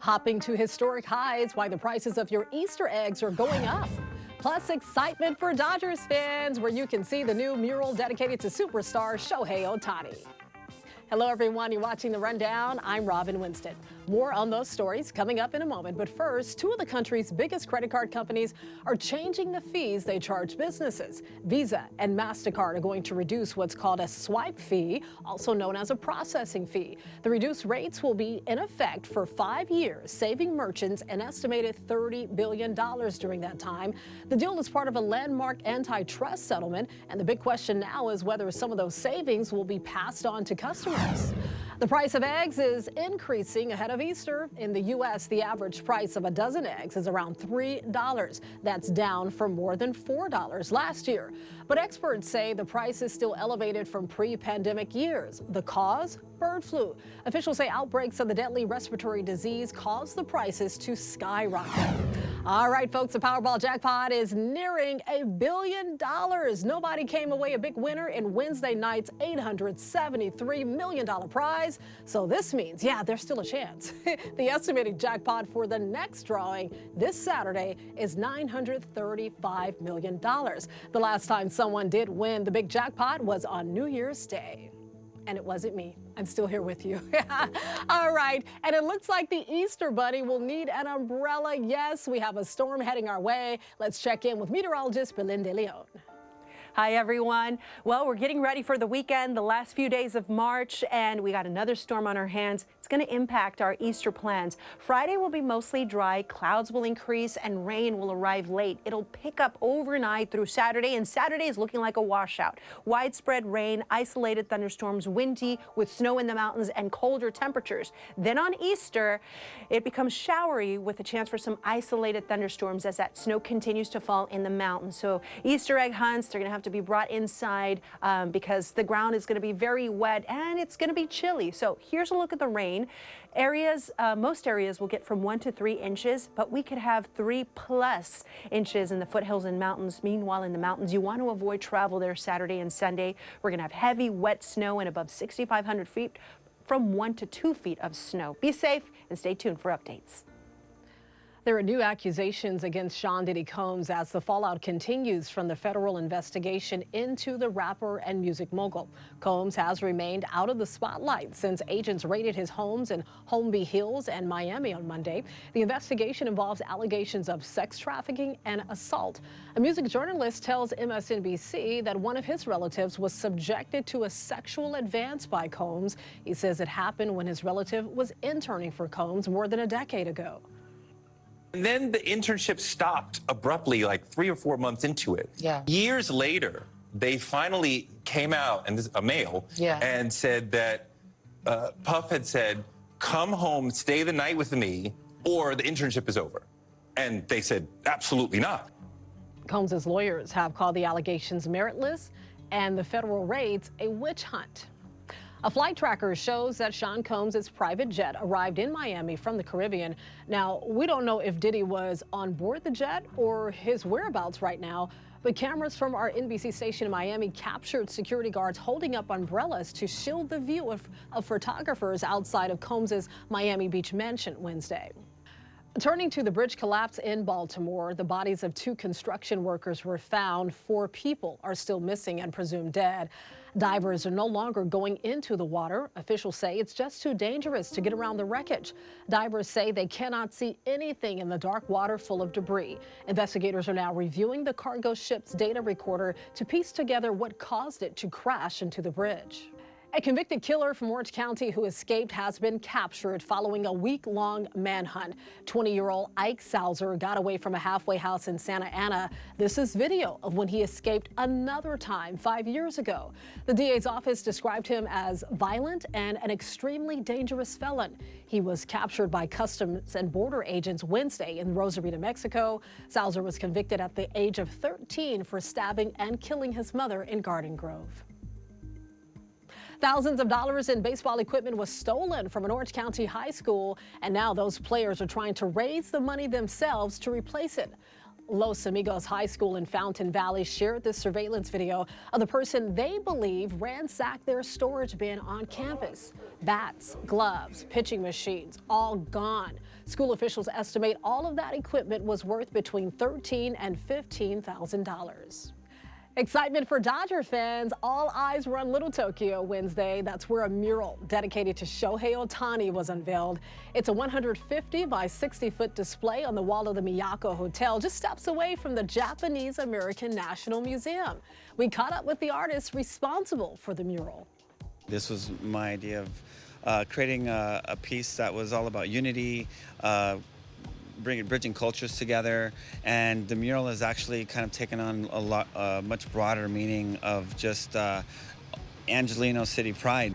Hopping to historic highs, why the prices of your Easter eggs are going up. Plus excitement for Dodgers fans, where you can see the new mural dedicated to superstar Shohei Otani. Hello everyone, you're watching The Rundown. I'm Robin Winston. More on those stories coming up in a moment, but first, two of the country's biggest credit card companies are changing the fees they charge businesses. Visa and MasterCard are going to reduce what's called a swipe fee, also known as a processing fee. The reduced rates will be in effect for 5 years, saving merchants an estimated $30 billion during that time. The deal is part of a landmark antitrust settlement, and the big question now is whether some of those savings will be passed on to customers. The price of eggs is increasing ahead of Easter. In the U.S., the average price of a dozen eggs is around $3. That's down from more than $4 last year. But experts say the price is still elevated from pre-pandemic years. The cause? Bird flu. Officials say outbreaks of the deadly respiratory disease caused the prices to skyrocket. All right, folks, the Powerball jackpot is nearing $1 billion. Nobody came away a big winner in Wednesday night's $873 million prize. So this means, yeah, there's still a chance. The estimated jackpot for the next drawing this Saturday is $935 million. The last time someone did win the big jackpot was on New Year's Day. And it wasn't me. I'm still here with you. All right. And it looks like the Easter Bunny will need an umbrella. Yes, we have a storm heading our way. Let's check in with meteorologist Belinda Leon. Hi, everyone. Well, we're getting ready for the weekend, the last few days of March, and we got another storm on our hands. It's going to impact our Easter plans. Friday will be mostly dry, clouds will increase, and rain will arrive late. It'll pick up overnight through Saturday, and Saturday is looking like a washout. Widespread rain, isolated thunderstorms, windy with snow in the mountains, and colder temperatures. Then on Easter, it becomes showery with a chance for some isolated thunderstorms as that snow continues to fall in the mountains. So Easter egg hunts, they're going to have to be brought inside because the ground is going to be very wet and it's going to be chilly. So here's a look at the rain. Most areas will get from 1 to 3 inches, but we could have 3+ inches in the foothills and mountains. Meanwhile, in the mountains, you want to avoid travel there Saturday and Sunday. We're going to have heavy, wet snow and above 6,500 feet from 1 to 2 feet of snow. Be safe and stay tuned for updates. There are new accusations against Sean Diddy Combs as the fallout continues from the federal investigation into the rapper and music mogul. Combs has remained out of the spotlight since agents raided his homes in Holmby Hills and Miami on Monday. The investigation involves allegations of sex trafficking and assault. A music journalist tells MSNBC that one of his relatives was subjected to a sexual advance by Combs. He says it happened when his relative was interning for Combs more than a decade ago. And then the internship stopped abruptly, like 3 or 4 months into it. Yeah. Years later, they finally came out, and this is a male, and said that Puff had said, come home, stay the night with me, or the internship is over. And they said, absolutely not. Combs' lawyers have called the allegations meritless and the federal raids a witch hunt. A flight tracker shows that Sean Combs' private jet arrived in Miami from the Caribbean. Now, we don't know if Diddy was on board the jet or his whereabouts right now, but cameras from our NBC station in Miami captured security guards holding up umbrellas to shield the view of photographers outside of Combs' Miami Beach mansion Wednesday. Turning to the bridge collapse in Baltimore, the bodies of 2 construction workers were found. 4 people are still missing and presumed dead. Divers are no longer going into the water. Officials say it's just too dangerous to get around the wreckage. Divers say they cannot see anything in the dark water full of debris. Investigators are now reviewing the cargo ship's data recorder to piece together what caused it to crash into the bridge. A convicted killer from Orange County who escaped has been captured following a week-long manhunt. 20-year-old Ike Salzer got away from a halfway house in Santa Ana. This is video of when he escaped another time 5 years ago. The DA's office described him as violent and an extremely dangerous felon. He was captured by Customs and Border agents Wednesday in Rosarito, Mexico. Salzer was convicted at the age of 13 for stabbing and killing his mother in Garden Grove. Thousands of dollars in baseball equipment was stolen from an Orange County high school, and now those players are trying to raise the money themselves to replace it. Los Amigos High School in Fountain Valley shared this surveillance video of the person they believe ransacked their storage bin on campus. Bats, gloves, pitching machines, all gone. School officials estimate all of that equipment was worth between $13,000 and $15,000. Excitement for Dodger fans. All eyes were on Little Tokyo Wednesday. That's where a mural dedicated to Shohei Otani was unveiled. It's a 150 by 60-foot display on the wall of the Miyako Hotel, just steps away from the Japanese American National Museum. We caught up with the artist responsible for the mural. This was my idea of creating a piece that was all about unity, bridging cultures together, and the mural has actually kind of taken on a much broader meaning of just Angelino City pride.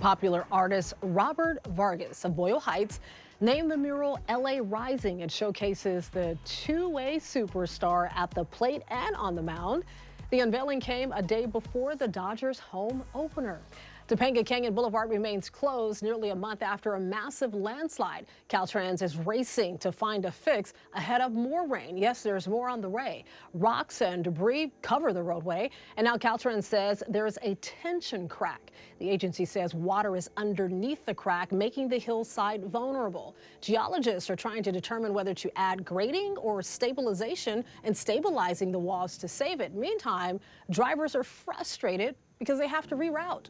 Popular artist Robert Vargas of Boyle Heights named the mural LA Rising. It showcases the two-way superstar at the plate and on the mound. The unveiling came a day before the Dodgers' home opener. Topanga Canyon Boulevard remains closed nearly a month after a massive landslide. Caltrans is racing to find a fix ahead of more rain. Yes, there's more on the way. Rocks and debris cover the roadway, and now Caltrans says there's a tension crack. The agency says water is underneath the crack, making the hillside vulnerable. Geologists are trying to determine whether to add grading or stabilization and stabilizing the walls to save it. Meantime, drivers are frustrated because they have to reroute.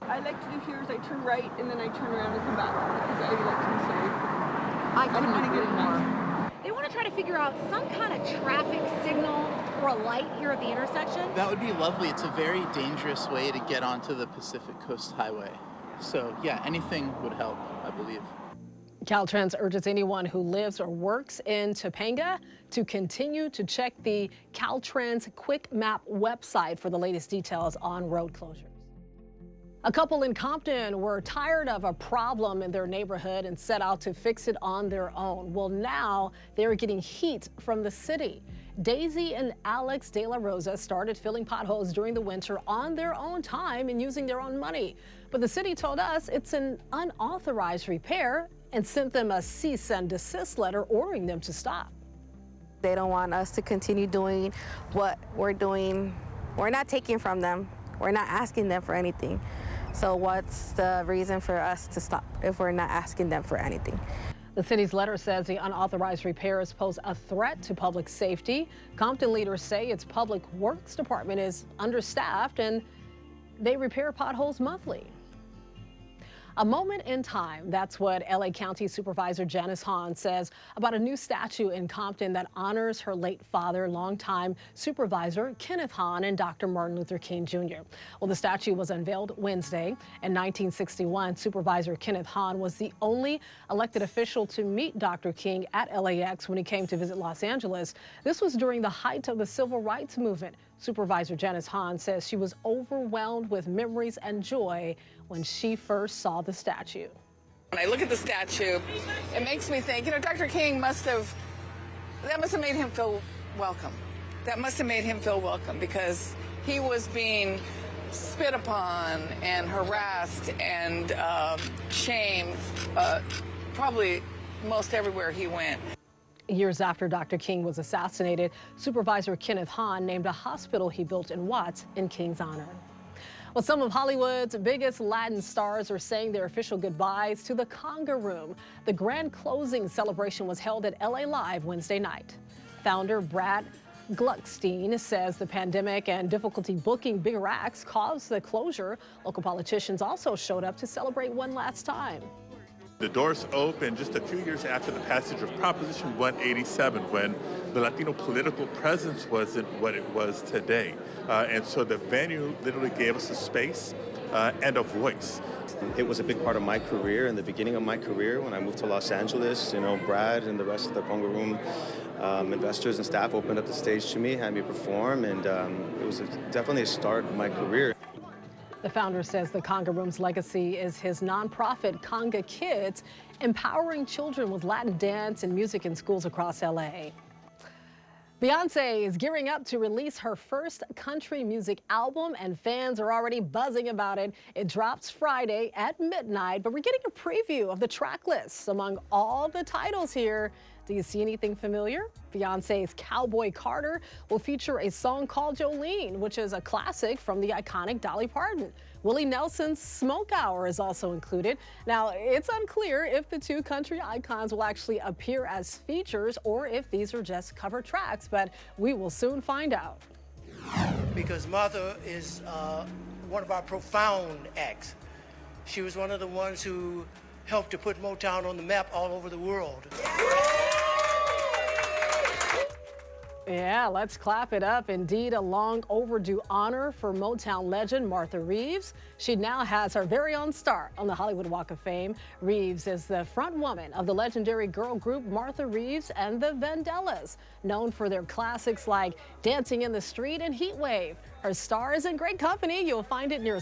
I like to do here is I turn right and then I turn around and come back because I like to be safe. I couldn't agree more. They want to try to figure out some kind of traffic signal or a light here at the intersection. That would be lovely. It's a very dangerous way to get onto the Pacific Coast Highway. So yeah, anything would help, I believe. Caltrans urges anyone who lives or works in Topanga to continue to check the Caltrans Quick Map website for the latest details on road closures. A couple in Compton were tired of a problem in their neighborhood and set out to fix it on their own. Well, now they're getting heat from the city. Daisy and Alex De La Rosa started filling potholes during the winter on their own time and using their own money. But the city told us it's an unauthorized repair and sent them a cease and desist letter ordering them to stop. They don't want us to continue doing what we're doing. We're not taking from them. We're not asking them for anything. So what's the reason for us to stop if we're not asking them for anything? The city's letter says the unauthorized repairs pose a threat to public safety. Compton leaders say its public works department is understaffed and they repair potholes monthly. A moment in time, that's what LA County Supervisor Janice Hahn says about a new statue in Compton that honors her late father, longtime Supervisor Kenneth Hahn and Dr. Martin Luther King Jr. Well, the statue was unveiled Wednesday. In 1961, Supervisor Kenneth Hahn was the only elected official to meet Dr. King at LAX when he came to visit Los Angeles. This was during the height of the civil rights movement. Supervisor Janice Hahn says she was overwhelmed with memories and joy when she first saw the statue. When I look at the statue, it makes me think, Dr. King that must have made him feel welcome. That must have made him feel welcome because he was being spit upon and harassed and shamed probably most everywhere he went. Years after Dr. King was assassinated, Supervisor Kenneth Hahn named a hospital he built in Watts in King's honor. Well, some of Hollywood's biggest Latin stars are saying their official goodbyes to the Conga Room. The grand closing celebration was held at LA Live Wednesday night. Founder Brad Gluckstein says the pandemic and difficulty booking bigger acts caused the closure. Local politicians also showed up to celebrate one last time. The doors opened just a few years after the passage of Proposition 187, when the Latino political presence wasn't what it was today. And so the venue literally gave us a space and a voice. It was a big part of my career, in the beginning of my career, when I moved to Los Angeles. Brad and the rest of the Conga Room investors and staff opened up the stage to me, had me perform, and it was definitely a start of my career. The founder says the Conga Room's legacy is his nonprofit Conga Kids, empowering children with Latin dance and music in schools across LA. Beyonce is gearing up to release her first country music album, and fans are already buzzing about it. It drops Friday at midnight, but we're getting a preview of the track list. Among all the titles here, Do you see anything familiar? Beyonce's Cowboy Carter will feature a song called Jolene, which is a classic from the iconic Dolly Parton. Willie Nelson's Smoke Hour is also included. Now, it's unclear if the two country icons will actually appear as features or if these are just cover tracks, but we will soon find out. Because Martha is one of our profound acts. She was one of the ones who helped to put Motown on the map all over the world. Yeah, let's clap it up. Indeed, a long overdue honor for Motown legend Martha Reeves. She now has her very own star on the Hollywood Walk of Fame. Reeves is the front woman of the legendary girl group Martha Reeves and the Vandellas, known for their classics like Dancing in the Street and Heat Wave. Her star is in great company. You'll find it near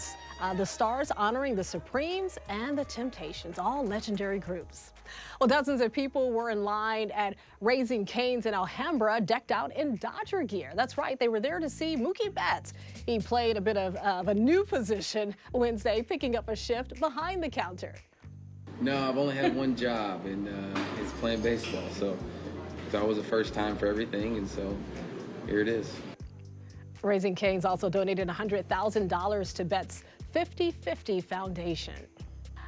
the stars honoring the Supremes and the Temptations, all legendary groups. Well, dozens of people were in line at Raising Cane's in Alhambra, decked out in Dodger gear. That's right, they were there to see Mookie Betts. He played a bit of a new position Wednesday, picking up a shift behind the counter. No, I've only had one job, and it's playing baseball. So it's always a first time for everything, and so here it is. Raising Cane's also donated $100,000 to Betts' 50/50 Foundation.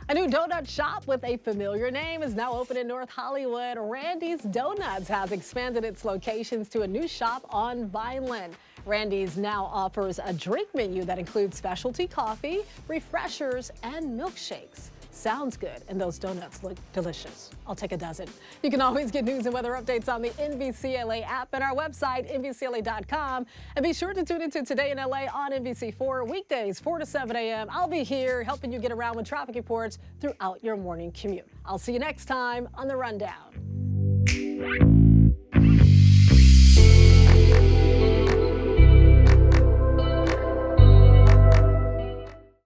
A new donut shop with a familiar name is now open in North Hollywood. Rys Donuts has expanded its locations to a new shop on Vineland. Randy's now offers a drink menu that includes specialty coffee, refreshers, and milkshakes. Sounds good, and those donuts look delicious. I'll take a dozen. You can always get news and weather updates on the NBCLA app and our website, NBCLA.com. And be sure to tune into Today in LA on NBC4 weekdays, 4 to 7 a.m. I'll be here helping you get around with traffic reports throughout your morning commute. I'll see you next time on The Rundown.